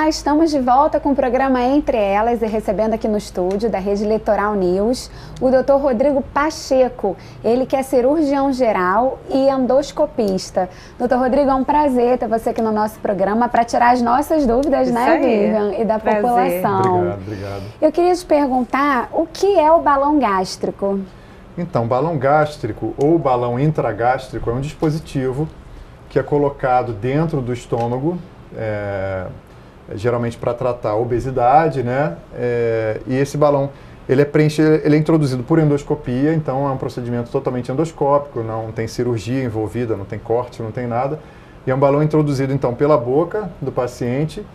estamos de volta com o programa Entre Elas e recebendo aqui no estúdio da Rede Litoral News o Dr. Rodrigo Pacheco, ele que é cirurgião geral e endoscopista. Dr. Rodrigo, é um prazer ter você aqui no nosso programa para tirar as nossas dúvidas, né, Vivian, e da população. Obrigado. Eu queria te perguntar, o que é o balão gástrico? Então, balão gástrico ou balão intragástrico é um dispositivo que é colocado dentro do estômago, geralmente para tratar a obesidade, né? E esse balão, ele é introduzido por endoscopia, então é um procedimento totalmente endoscópico, não tem cirurgia envolvida, não tem corte, não tem nada. E é um balão introduzido, então, pela boca do paciente,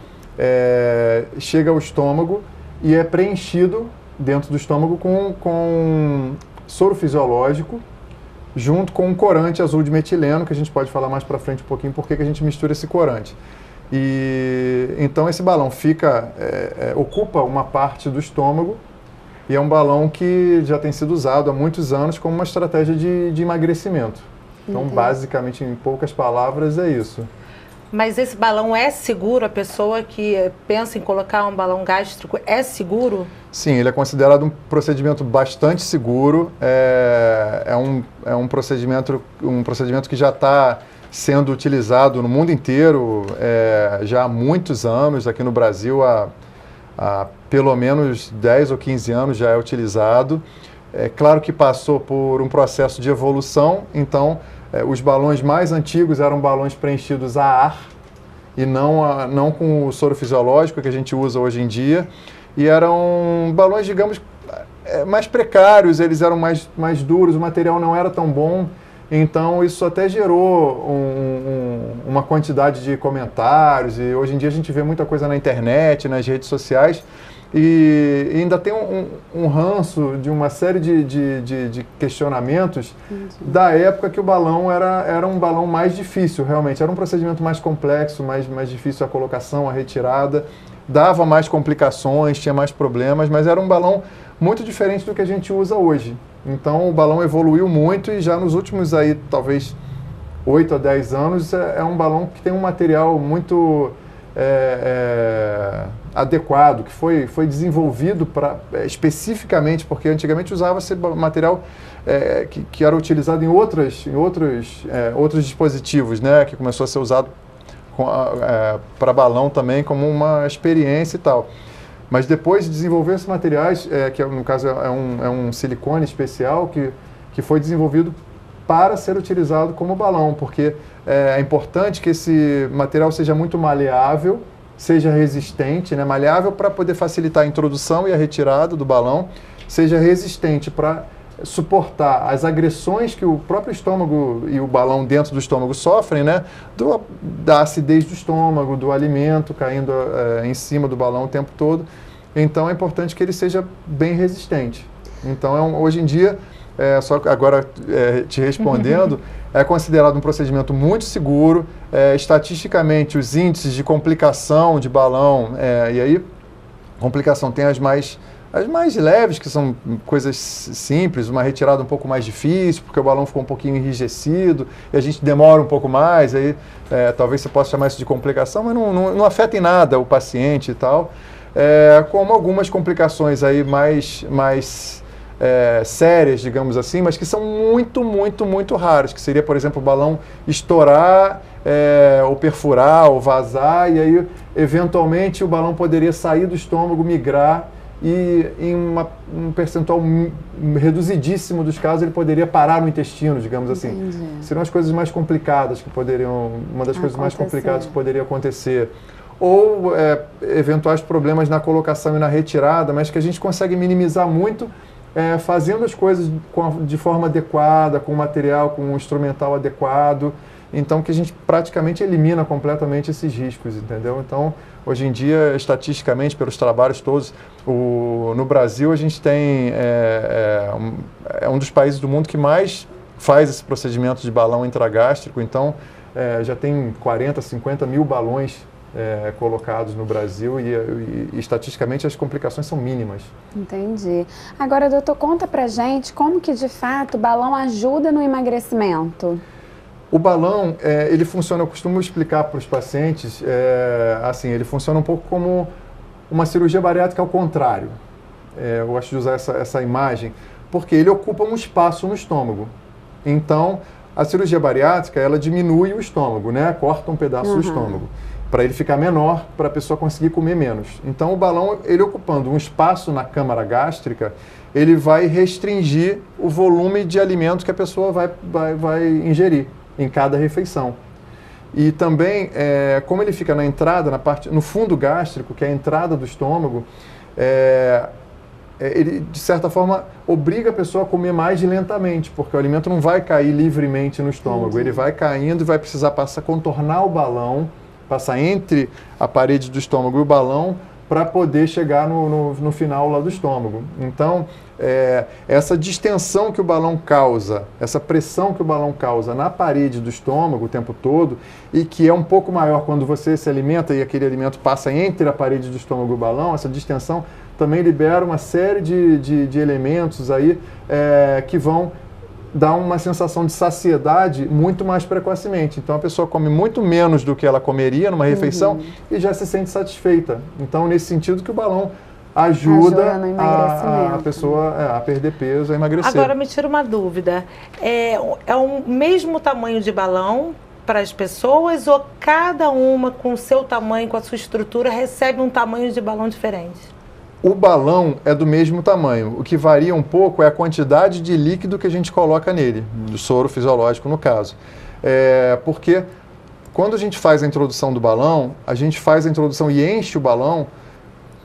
chega ao estômago e é preenchido dentro do estômago com soro fisiológico, junto com um corante azul de metileno, que a gente pode falar mais para frente um pouquinho porque que a gente mistura esse corante. E então esse balão ocupa uma parte do estômago e é um balão que já tem sido usado há muitos anos como uma estratégia de emagrecimento. Então, basicamente, em poucas palavras, é isso. Mas esse balão é seguro? A pessoa que pensa em colocar um balão gástrico é seguro? Sim, ele é considerado um procedimento bastante seguro. É um procedimento que já está sendo utilizado no mundo inteiro já há muitos anos. Aqui no Brasil, há pelo menos 10 ou 15 anos já é utilizado. É claro que passou por um processo de evolução, então os balões mais antigos eram balões preenchidos a ar e não com o soro fisiológico que a gente usa hoje em dia. E eram balões, digamos, mais precários, eles eram mais duros, o material não era tão bom. Então isso até gerou uma quantidade de comentários e hoje em dia a gente vê muita coisa na internet, nas redes sociais. E ainda tem um ranço de uma série de questionamentos da época que o balão era um balão mais difícil, realmente. Era um procedimento mais complexo, mais difícil a colocação, a retirada. Dava mais complicações, tinha mais problemas, mas era um balão muito diferente do que a gente usa hoje. Então o balão evoluiu muito e já nos últimos aí, talvez 8 a 10 anos, é um balão que tem um material muito adequado, que foi desenvolvido especificamente, porque antigamente usava-se material que era utilizado em outros dispositivos, né, que começou a ser usado para balão também como uma experiência e tal. Mas depois de desenvolver esses materiais, que no caso é um silicone especial que foi desenvolvido para ser utilizado como balão, porque é importante que esse material seja muito maleável, seja resistente, né? Maleável para poder facilitar a introdução e a retirada do balão, seja resistente para suportar as agressões que o próprio estômago e o balão dentro do estômago sofrem, né? Da acidez do estômago, do alimento caindo em cima do balão o tempo todo. Então é importante que ele seja bem resistente. Então hoje em dia, só agora te respondendo, é considerado um procedimento muito seguro. Estatisticamente, os índices de complicação de balão, e aí complicação tem as mais leves, que são coisas simples, uma retirada um pouco mais difícil, porque o balão ficou um pouquinho enrijecido, e a gente demora um pouco mais, aí talvez você possa chamar isso de complicação, mas não afeta em nada o paciente e tal. Como algumas complicações aí mais sérias, digamos assim, mas que são muito raras, que seria, por exemplo, o balão estourar, ou perfurar, ou vazar, e aí, eventualmente, o balão poderia sair do estômago, migrar, e em um percentual reduzidíssimo dos casos, ele poderia parar no intestino, digamos assim. Seriam as coisas mais complicadas que poderiam, uma das coisas mais complicadas que poderia acontecer. Ou eventuais problemas na colocação e na retirada, mas que a gente consegue minimizar muito fazendo as coisas de forma adequada, com material, com um instrumental adequado, então que a gente praticamente elimina completamente esses riscos, entendeu? Então, hoje em dia, estatisticamente, pelos trabalhos todos, no Brasil a gente tem um dos países do mundo que mais faz esse procedimento de balão intragástrico, então já tem 40, 50 mil balões colocados no Brasil e estatisticamente as complicações são mínimas. Entendi. Agora, doutor, conta pra gente como que de fato o balão ajuda no emagrecimento. O balão, ele funciona, eu costumo explicar para os pacientes, assim, ele funciona um pouco como uma cirurgia bariátrica ao contrário. Eu gosto de usar essa imagem, porque ele ocupa um espaço no estômago. Então, a cirurgia bariátrica, ela diminui o estômago, né? Corta um pedaço do estômago, para ele ficar menor, para a pessoa conseguir comer menos. Então, o balão, ele ocupando um espaço na câmara gástrica, ele vai restringir o volume de alimento que a pessoa vai ingerir em cada refeição. E também, como ele fica na entrada, no fundo gástrico, que é a entrada do estômago, ele, de certa forma, obriga a pessoa a comer mais lentamente, porque o alimento não vai cair livremente no estômago. Ele vai caindo e vai precisar contornar o balão, passar entre a parede do estômago e o balão, para poder chegar no final lá do estômago. Então, essa distensão que o balão causa, essa pressão que o balão causa na parede do estômago o tempo todo, e que é um pouco maior quando você se alimenta e aquele alimento passa entre a parede do estômago e o balão, essa distensão também libera uma série de elementos aí que vão dar uma sensação de saciedade muito mais precocemente. Então, a pessoa come muito menos do que ela comeria numa refeição e já se sente satisfeita. Então, nesse sentido que o balão ajuda a pessoa a perder peso, a emagrecer. Agora, me tira uma dúvida. É o mesmo tamanho de balão para as pessoas ou cada uma com o seu tamanho, com a sua estrutura, recebe um tamanho de balão diferente? O balão é do mesmo tamanho. O que varia um pouco é a quantidade de líquido que a gente coloca nele, do soro fisiológico no caso. Porque quando a gente faz a introdução do balão, a gente faz a introdução e enche o balão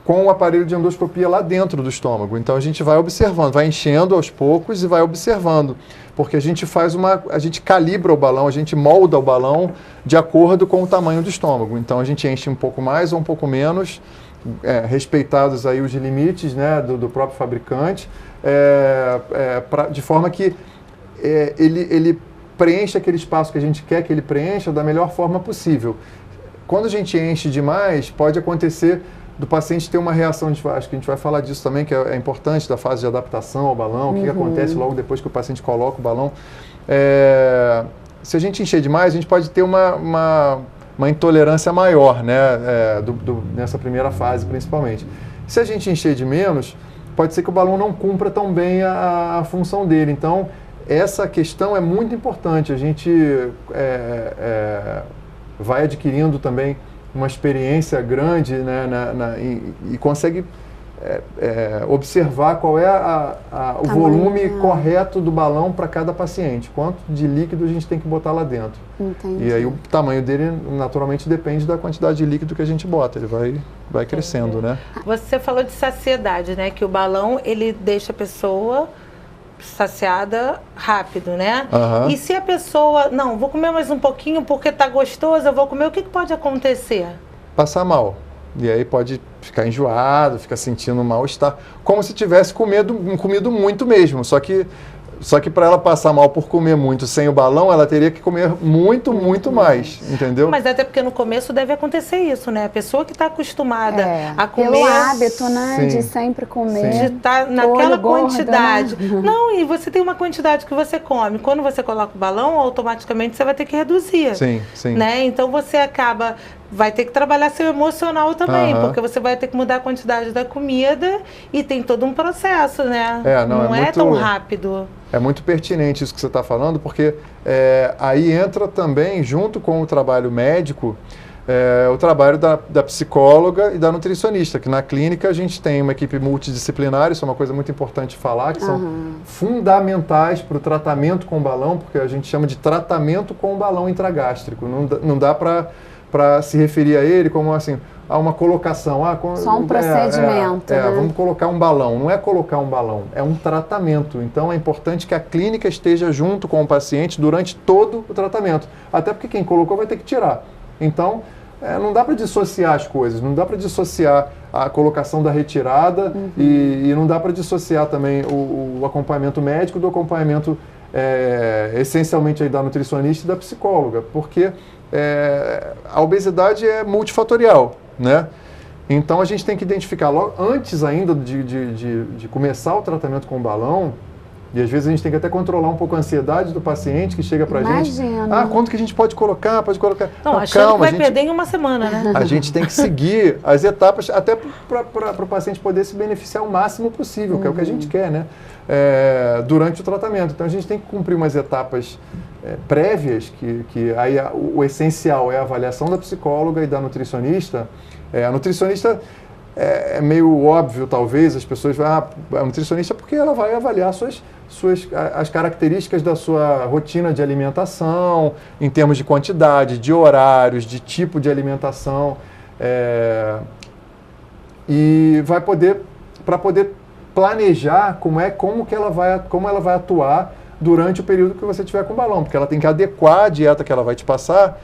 com o aparelho de endoscopia lá dentro do estômago. Então a gente vai observando, vai enchendo aos poucos e vai observando. Porque a gente calibra o balão, a gente molda o balão de acordo com o tamanho do estômago. Então a gente enche um pouco mais ou um pouco menos, respeitados aí os limites, né, do próprio fabricante, de forma que ele preencha aquele espaço que a gente quer que ele preencha da melhor forma possível. Quando a gente enche demais, pode acontecer do paciente ter uma reação, acho que a gente vai falar disso também, que é importante, da fase de adaptação ao balão, o que acontece logo depois que o paciente coloca o balão. Se a gente encher demais, a gente pode ter uma intolerância maior, né, nessa primeira fase, principalmente. Se a gente encher de menos, pode ser que o balão não cumpra tão bem a função dele. Então, essa questão é muito importante. A gente vai adquirindo também uma experiência grande, né, e consegue observar qual é o volume correto do balão para cada paciente, quanto de líquido a gente tem que botar lá dentro. Entendi. E aí o tamanho dele naturalmente depende da quantidade de líquido que a gente bota, ele vai crescendo, né? Você falou de saciedade, né? Que o balão, ele deixa a pessoa saciada rápido, né? E se a pessoa, não, vou comer mais um pouquinho porque tá gostoso, eu vou comer, o que pode acontecer? Passar mal. E aí pode ficar enjoado, ficar sentindo mal-estar, como se tivesse comido muito mesmo. Só que para ela passar mal por comer muito sem o balão, ela teria que comer muito mais, entendeu? Mas até porque no começo deve acontecer isso, né? A pessoa que está acostumada a comer... Pelo hábito, né? Sim. De sempre comer. De estar naquela quantidade. Gorda, né? Não, e você tem uma quantidade que você come. Quando você coloca o balão, automaticamente você vai ter que reduzir. Sim, sim. Né? Então você vai ter que trabalhar seu emocional também, porque você vai ter que mudar a quantidade da comida e tem todo um processo, né? Não é tão rápido. É muito pertinente isso que você está falando, porque aí entra também, junto com o trabalho médico, o trabalho da psicóloga e da nutricionista, que na clínica a gente tem uma equipe multidisciplinar, isso é uma coisa muito importante de falar, que são fundamentais para o tratamento com o balão, porque a gente chama de tratamento com o balão intragástrico. Não dá para se referir a ele como assim, a uma colocação. Só um procedimento. Né? Vamos colocar um balão. Não é colocar um balão, é um tratamento. Então é importante que a clínica esteja junto com o paciente durante todo o tratamento. Até porque quem colocou vai ter que tirar. Então, não dá para dissociar as coisas, não dá para dissociar a colocação da retirada e não dá para dissociar também o acompanhamento médico do acompanhamento essencialmente aí da nutricionista e da psicóloga, porque a obesidade é multifatorial, né? Então a gente tem que identificar logo, antes ainda de começar o tratamento com o balão, E às vezes a gente tem que até controlar um pouco a ansiedade do paciente que chega pra gente. Quanto que a gente pode colocar? Não, achando que vai perder em uma semana, né? A gente tem que seguir as etapas até para o paciente poder se beneficiar o máximo possível, que é o que a gente quer, né? Durante o tratamento. Então a gente tem que cumprir umas etapas prévias, que aí o essencial é a avaliação da psicóloga e da nutricionista. A nutricionista é meio óbvio, talvez, as pessoas vão, a nutricionista porque ela vai avaliar as características da sua rotina de alimentação, em termos de quantidade, de horários, de tipo de alimentação, e vai poder, para poder planejar como ela vai atuar durante o período que você tiver com o balão, porque ela tem que adequar a dieta que ela vai te passar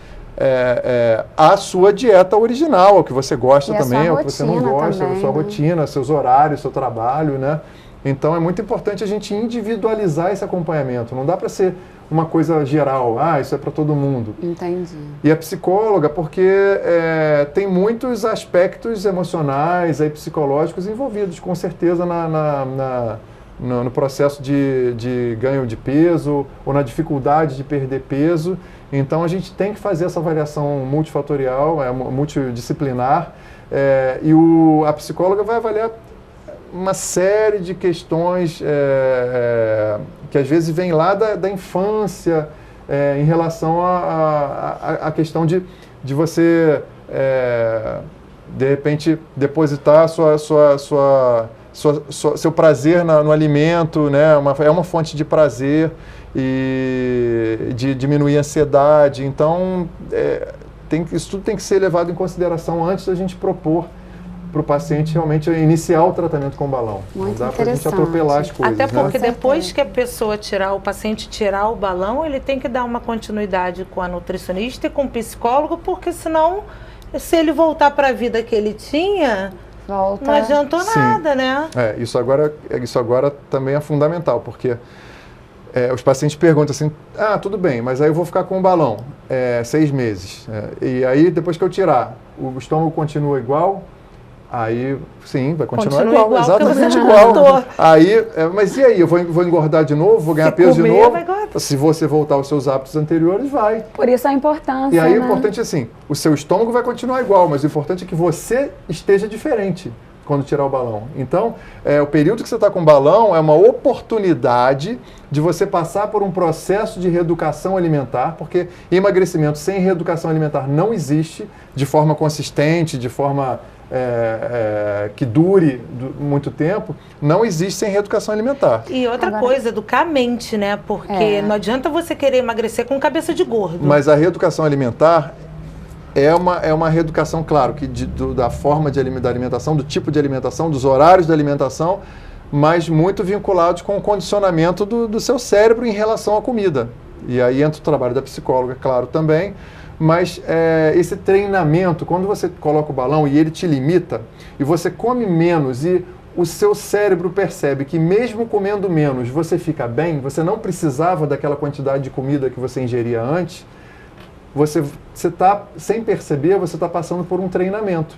a sua dieta original, ao que você gosta também, ao que você não gosta, também, a sua rotina, seus horários, seu trabalho, né? Então é muito importante a gente individualizar esse acompanhamento. Não dá para ser uma coisa geral, isso é para todo mundo. Entendi. E a psicóloga, porque tem muitos aspectos emocionais e psicológicos envolvidos, com certeza, no processo de ganho de peso ou na dificuldade de perder peso. Então a gente tem que fazer essa avaliação multifatorial, multidisciplinar, e a psicóloga vai avaliar uma série de questões que às vezes vêm lá da infância, em relação à questão de você, de repente, depositar seu prazer no alimento, né? É uma fonte de prazer e de diminuir a ansiedade. Então, isso tudo tem que ser levado em consideração antes da gente propor para o paciente realmente iniciar o tratamento com balão. Muito não dá para a gente atropelar as coisas. Até porque depois que o paciente tirar o balão, ele tem que dar uma continuidade com a nutricionista e com o psicólogo, porque senão, se ele voltar para a vida que ele tinha, não adiantou nada, né? Isso agora também é fundamental, porque os pacientes perguntam assim, tudo bem, mas aí eu vou ficar com o balão 6 meses. E aí, depois que eu tirar, o estômago continua igual? Aí, sim, vai continuar igual, exatamente igual. Aí, mas e aí, eu vou engordar de novo, vou ganhar peso de novo? Se você voltar aos seus hábitos anteriores, vai. Por isso a importância, E aí, o importante é assim, o seu estômago vai continuar igual, mas o importante é que você esteja diferente quando tirar o balão. Então, o período que você está com o balão é uma oportunidade de você passar por um processo de reeducação alimentar, porque emagrecimento sem reeducação alimentar não existe de forma consistente, de forma que dure muito tempo, não existe sem reeducação alimentar. E outra coisa, educar a mente, né? Porque não adianta você querer emagrecer com cabeça de gordo. Mas a reeducação alimentar é uma reeducação, claro, que da forma da alimentação, do tipo de alimentação, dos horários da alimentação, mas muito vinculados com o condicionamento do seu cérebro em relação à comida. E aí entra o trabalho da psicóloga, claro, também. Mas esse treinamento, quando você coloca o balão e ele te limita, e você come menos e o seu cérebro percebe que mesmo comendo menos você fica bem, você não precisava daquela quantidade de comida que você ingeria antes, você está, sem perceber, você está passando por um treinamento.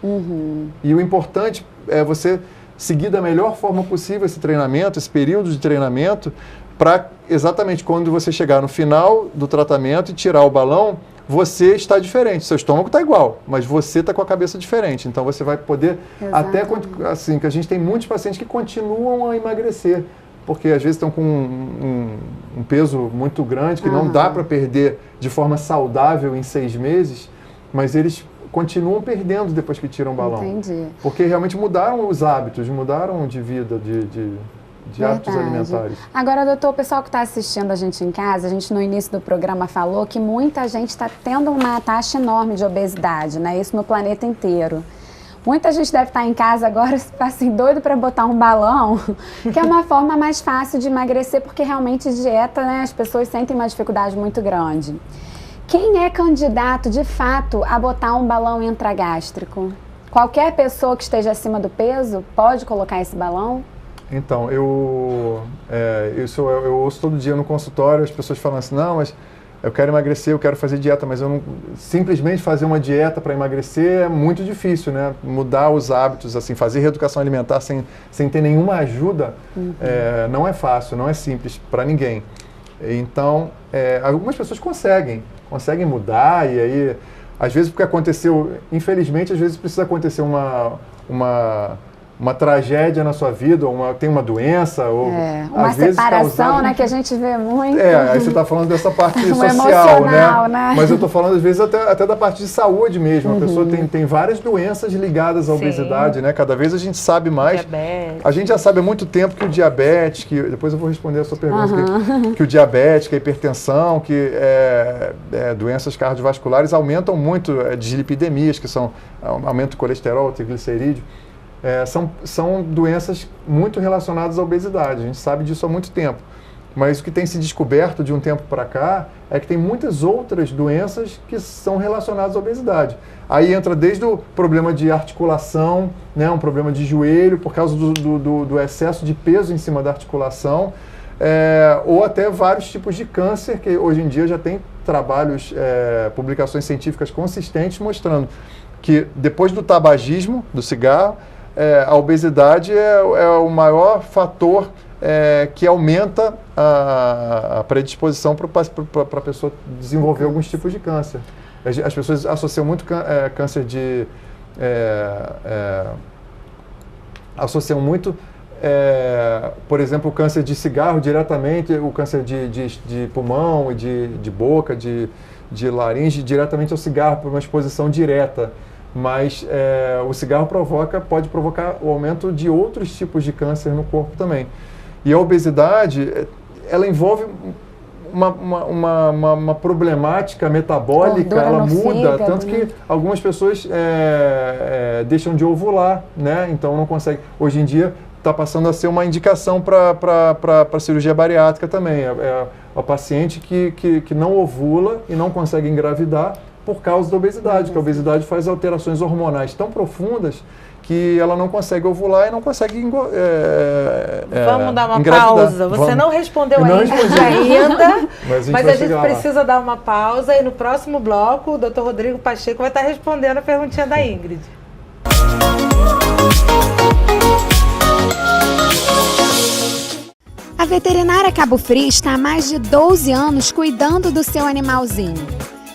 E o importante é você seguir da melhor forma possível esse treinamento, esse período de treinamento, para exatamente quando você chegar no final do tratamento e tirar o balão, você está diferente. Seu estômago está igual, mas você está com a cabeça diferente. Então você vai poder, até assim, que a gente tem muitos pacientes que continuam a emagrecer, porque às vezes estão com um peso muito grande, que não dá para perder de forma saudável em 6 meses, mas eles continuam perdendo depois que tiram o balão. Entendi. Porque realmente mudaram os hábitos, mudaram de vida, de hábitos alimentares. Agora, doutor, o pessoal que está assistindo a gente em casa, a gente no início do programa falou que muita gente está tendo uma taxa enorme de obesidade, né? Isso no planeta inteiro. Muita gente deve estar em casa agora, assim, doido para botar um balão, que é uma forma mais fácil de emagrecer, porque realmente dieta, né, as pessoas sentem uma dificuldade muito grande. Quem é candidato, de fato, a botar um balão intragástrico? Qualquer pessoa que esteja acima do peso pode colocar esse balão? Então, eu ouço todo dia no consultório as pessoas falando assim, não, mas eu quero emagrecer, eu quero fazer dieta, mas eu não, simplesmente fazer uma dieta para emagrecer é muito difícil, né? Mudar os hábitos, assim, fazer reeducação alimentar sem ter nenhuma ajuda, não é fácil, não é simples para ninguém. Então, algumas pessoas conseguem mudar, e aí, às vezes porque aconteceu, infelizmente, às vezes precisa acontecer uma tragédia na sua vida, ou tem uma doença, ou uma às vezes separação, causada... né, que a gente vê muito. Aí você está falando dessa parte social, né? Mas eu estou falando, às vezes, até da parte de saúde mesmo. A pessoa tem várias doenças ligadas à obesidade, né? Cada vez a gente sabe mais. Diabetes. A gente já sabe há muito tempo que o diabetes, depois eu vou responder a sua pergunta, que o diabetes, que a hipertensão, que doenças cardiovasculares aumentam muito, dislipidemias, que são aumento do colesterol, triglicerídeo. São doenças muito relacionadas à obesidade, a gente sabe disso há muito tempo. Mas o que tem se descoberto de um tempo para cá é que tem muitas outras doenças que são relacionadas à obesidade. Aí entra desde o problema de articulação, né, um problema de joelho, por causa do excesso de peso em cima da articulação, ou até vários tipos de câncer, que hoje em dia já tem trabalhos, publicações científicas consistentes mostrando que depois do tabagismo, do cigarro, a obesidade é o maior fator que aumenta a predisposição para a pessoa desenvolver alguns tipos de câncer. As pessoas associam muito câncer de... associam muito, por exemplo, o câncer de cigarro diretamente, o câncer de pulmão, de boca, de laringe, diretamente ao cigarro, por uma exposição direta. Mas o cigarro pode provocar o aumento de outros tipos de câncer no corpo também. E a obesidade, ela envolve uma problemática metabólica, ela muda, fígado, tanto que algumas pessoas deixam de ovular, né? Então não consegue. Hoje em dia está passando a ser uma indicação para cirurgia bariátrica também. A paciente que não ovula e não consegue engravidar por causa da obesidade, que a obesidade faz alterações hormonais tão profundas que ela não consegue ovular e não consegue Vamos dar uma engravidar. Pausa. Você não respondeu ainda, mas a gente precisa dar uma pausa e no próximo bloco o Dr. Rodrigo Pacheco vai estar respondendo a perguntinha da Ingrid. A veterinária Cabo Frio está há mais de 12 anos cuidando do seu animalzinho,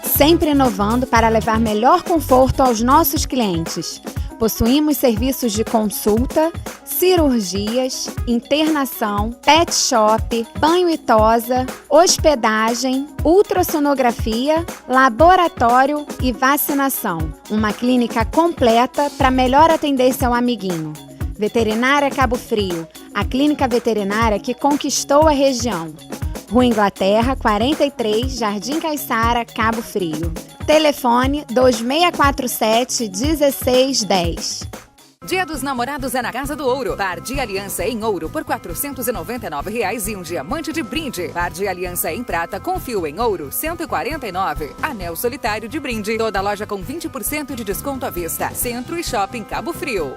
sempre inovando para levar melhor conforto aos nossos clientes. Possuímos serviços de consulta, cirurgias, internação, pet shop, banho e tosa, hospedagem, ultrassonografia, laboratório e vacinação. Uma clínica completa para melhor atender seu amiguinho. Veterinária Cabo Frio, a clínica veterinária que conquistou a região. Rua Inglaterra, 43, Jardim Caiçara, Cabo Frio. Telefone 2647-1610. Dia dos Namorados é na Casa do Ouro. Par de aliança em ouro por R$ 499 e um diamante de brinde. Par de aliança em prata com fio em ouro, R$ 149. Anel solitário de brinde. Toda loja com 20% de desconto à vista. Centro e Shopping Cabo Frio.